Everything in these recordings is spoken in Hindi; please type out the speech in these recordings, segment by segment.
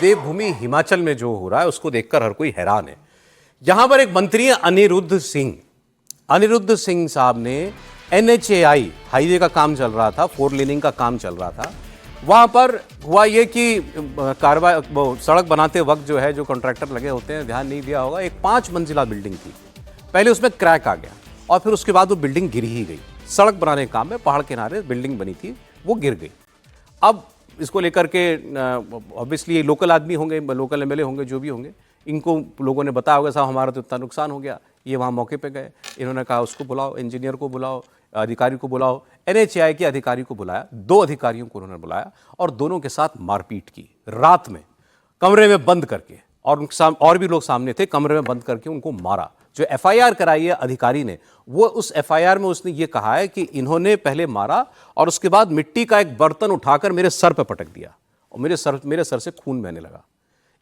देवभूमि हिमाचल में जो हो रहा है उसको देखकर हर कोई हैरान है। यहां पर एक मंत्री है अनिरुद्ध सिंह साहब ने NHAI हाईवे का काम चल रहा था, 4 लेनिंग का काम चल रहा था। वहां पर हुआ ये कि सड़क बनाते वक्त जो है, जो कॉन्ट्रैक्टर लगे होते हैं, ध्यान नहीं दिया होगा, एक 5 मंजिला बिल्डिंग थी। पहले उसमें क्रैक आ गया और फिर उसके बाद वो बिल्डिंग गिर ही गई। सड़क बनाने के काम में पहाड़ किनारे बिल्डिंग बनी थी, वो गिर गई। अब इसको लेकर के ऑब्वियसली लोकल आदमी होंगे, लोकल MLA होंगे, जो भी होंगे, इनको लोगों ने बताया होगा साहब हमारा तो इतना नुकसान हो गया। ये वहाँ मौके पे गए, इन्होंने कहा उसको बुलाओ, इंजीनियर को बुलाओ, अधिकारी को बुलाओ। NHAI के अधिकारी को बुलाया, 2 अधिकारियों को उन्होंने बुलाया और दोनों के साथ मारपीट की रात में, कमरे में बंद करके। और भी लोग सामने थे, कमरे में बंद करके उनको मारा। जो FIR कराई है अधिकारी ने, वो उस FIR में उसने ये कहा है कि इन्होंने पहले मारा और उसके बाद मिट्टी का एक बर्तन उठाकर मेरे सर पे पटक दिया और मेरे सर से खून बहने लगा।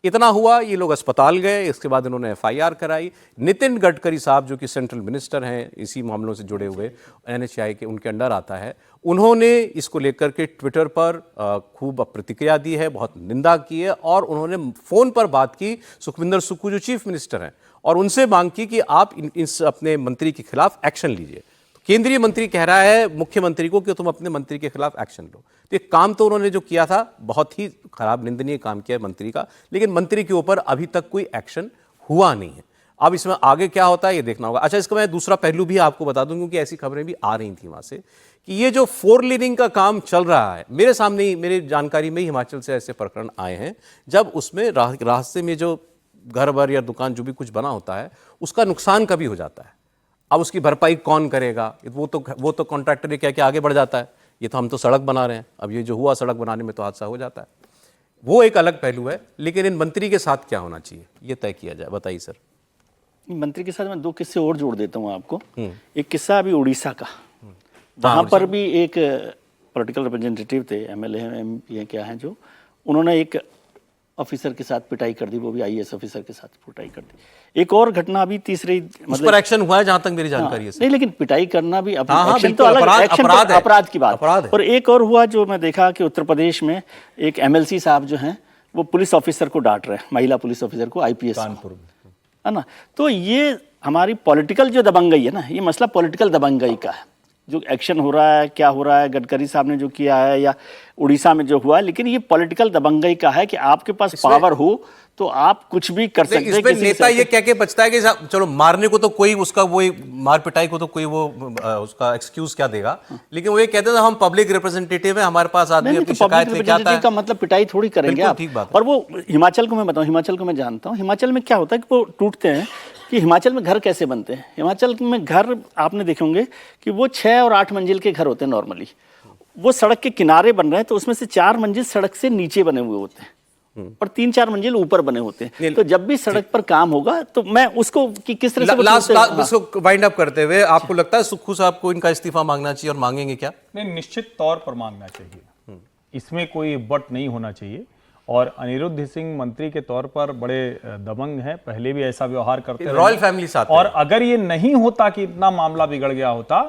इतना हुआ, ये लोग अस्पताल गए, इसके बाद इन्होंने FIR कराई। नितिन गडकरी साहब जो कि सेंट्रल मिनिस्टर हैं, इसी मामलों से जुड़े हुए, NHAI के उनके अंडर आता है, उन्होंने इसको लेकर के ट्विटर पर खूब प्रतिक्रिया दी है, बहुत निंदा की है और उन्होंने फ़ोन पर बात की सुखविंदर सुक्खू जो चीफ मिनिस्टर हैं और उनसे मांग की कि आप इस अपने मंत्री के खिलाफ एक्शन लीजिए। केंद्रीय मंत्री कह रहा है मुख्यमंत्री को कि तुम अपने मंत्री के खिलाफ एक्शन लो। तो एक काम तो उन्होंने जो किया था बहुत ही खराब, निंदनीय काम किया है मंत्री का, लेकिन मंत्री के ऊपर अभी तक कोई एक्शन हुआ नहीं है। अब इसमें आगे क्या होता है ये देखना होगा। अच्छा, इसका मैं दूसरा पहलू भी आपको बता दूं, क्योंकि ऐसी खबरें भी आ रही थी वहां से कि ये जो 4 लेनिंग का काम चल रहा है, मेरे सामने ही, मेरी जानकारी में ही हिमाचल से ऐसे प्रकरण आए हैं जब उसमें रास्ते में जो घर बर या दुकान जो भी कुछ बना होता है उसका नुकसान कभी हो जाता है। अब उसकी भरपाई कौन करेगा? वो तो कॉन्ट्रैक्टर क्या क्या आगे बढ़ जाता है, ये तो हम तो सड़क बना रहे हैं, अब ये जो हुआ सड़क बनाने में तो हादसा हो जाता है। वो एक अलग पहलू है, लेकिन इन मंत्री के साथ क्या होना चाहिए ये तय किया जाए। बताइए सर। मंत्री के साथ मैं 2 किस्से और जोड़ देता हूँ आपको। एक किस्सा अभी उड़ीसा का, वहाँ पर भी एक पॉलिटिकल रिप्रेजेंटेटिव थे, MLA हैं, MP क्या हैं, जो उन्होंने एक ऑफिसर के साथ पिटाई कर दी, वो भी IAS ऑफिसर के साथ पिटाई कर दी। एक और घटना अभी तीसरी, मतलब पर एक्शन हुआ है जहां तक मेरी जानकारी है। नहीं, लेकिन पिटाई करना भी एक्शन तो अलग, एक्शन तो अपराध की बात है। और एक और हुआ जो मैं देखा कि उत्तर प्रदेश में एक MLC साहब जो हैं वो पुलिस ऑफिसर को डांट रहे हैं, महिला पुलिस ऑफिसर को, IPS कानपुर में, है ना। तो ये हमारी पॉलिटिकल जो दबंगई है ना, ये मसला पॉलिटिकल दबंगई का है। जो एक्शन हो रहा है, क्या हो रहा है, गडकरी साहब ने जो किया है या उड़ीसा में जो हुआ है, लेकिन ये पॉलिटिकल दबंगई का है कि आपके पास पावर हो तो आप कुछ भी कर सकते हैं। इसमें नेता ये कह के बचता है कि चलो मारने को तो कोई उसका वही मार पिटाई को तो कोई वो उसका एक्सक्यूज क्या देगा, लेकिन वो ये कहते हैं हम पब्लिक रिप्रेजेंटेटिव है, हमारे पास आदमी अपनी शिकायत लेके आता है। का मतलब पिटाई थोड़ी करेंगे आप। ठीक बात। और वो हिमाचल को मैं बताऊं, हिमाचल को मैं जानता हूं, हिमाचल में क्या होता है कि वो टूटते हैं कि हिमाचल में घर कैसे बनते हैं। हिमाचल में घर आपने देखे होंगे कि वो 6 और 8 मंजिल के घर होते हैं नॉर्मली। वो सड़क के किनारे बन रहे हैं तो उसमें से 4 मंजिल सड़क से नीचे बने हुए होते हैं और 3-4 मंजिल ऊपर बने होते हैं। तो जब भी सड़क पर काम होगा तो मैं उसको कि किस तरह से लास्ट इसको वाइंड अप करते हुए, आपको लगता है सुक्खू साहब को इनका इस्तीफा मांगना चाहिए और मांगेंगे क्या? नहीं, निश्चित तौर पर मांगना चाहिए, इसमें कोई बट नहीं होना चाहिए। और अनिरुद्ध सिंह मंत्री के तौर पर बड़े दबंग हैं, पहले भी ऐसा व्यवहार करते हैं, रॉयल फैमिली साथ। और अगर ये नहीं होता कि इतना मामला बिगड़ गया होता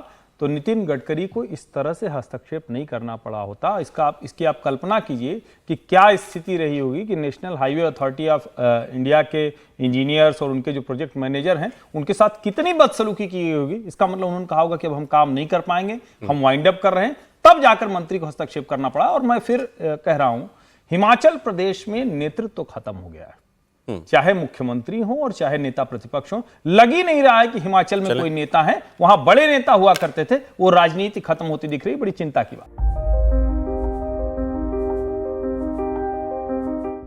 तो नितिन गडकरी को इस तरह से हस्तक्षेप नहीं करना पड़ा होता। इसकी आप कल्पना कीजिए कि क्या स्थिति रही होगी कि national highway authority of India के इंजीनियर्स और उनके जो प्रोजेक्ट मैनेजर हैं उनके साथ कितनी बदसलूकी की गई होगी। इसका मतलब उन्होंने कहा होगा कि अब हम काम नहीं कर पाएंगे, हम वाइंड अप कर रहे हैं, तब जाकर मंत्री को हस्तक्षेप करना पड़ा। और मैं फिर कह रहा हूं, हिमाचल प्रदेश में नेतृत्व तो खत्म हो गया है, चाहे मुख्यमंत्री हो और चाहे नेता प्रतिपक्ष हो। लग ही नहीं रहा है कि हिमाचल में कोई नेता है। वहां बड़े नेता हुआ करते थे, वो राजनीति खत्म होती दिख रही है, बड़ी चिंता की बात।